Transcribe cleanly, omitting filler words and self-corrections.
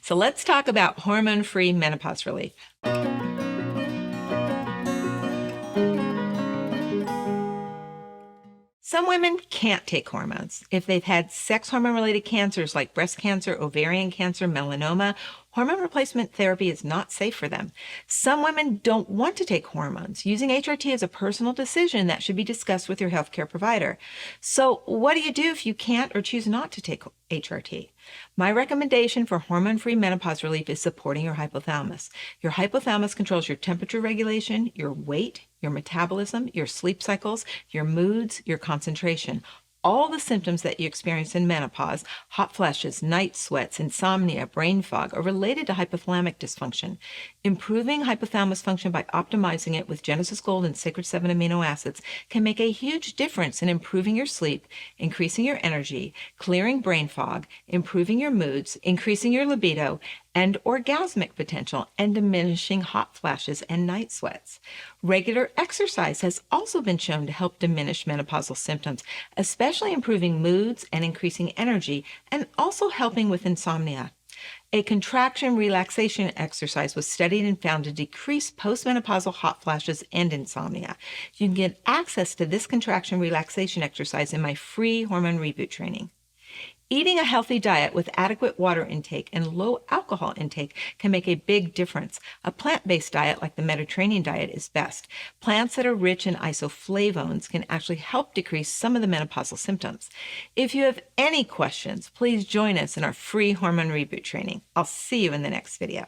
So let's talk about hormone-free menopause relief. Some women can't take hormones. If they've had sex hormone-related cancers like breast cancer, ovarian cancer, melanoma, hormone replacement therapy is not safe for them. Some women don't want to take hormones. Using HRT is a personal decision that should be discussed with your healthcare provider. So what do you do if you can't or choose not to take HRT? My recommendation for hormone-free menopause relief is supporting your hypothalamus. Your hypothalamus controls your temperature regulation, your weight, your metabolism, your sleep cycles, your moods, your concentration. All the symptoms that you experience in menopause, hot flashes, night sweats, insomnia, brain fog, are related to hypothalamic dysfunction. Improving hypothalamus function by optimizing it with Genesis Gold and Sacred 7 amino acids can make a huge difference in improving your sleep, increasing your energy, clearing brain fog, improving your moods, increasing your libido, and orgasmic potential, and diminishing hot flashes and night sweats. Regular exercise has also been shown to help diminish menopausal symptoms, especially improving moods and increasing energy, and also helping with insomnia. A contraction-relaxation exercise was studied and found to decrease postmenopausal hot flashes and insomnia. You can get access to this contraction-relaxation exercise in my free Hormone Reboot Training. Eating a healthy diet with adequate water intake and low alcohol intake can make a big difference. A plant-based diet like the Mediterranean diet is best. Plants that are rich in isoflavones can actually help decrease some of the menopausal symptoms. If you have any questions, please join us in our free Hormone Reboot Training. I'll see you in the next video.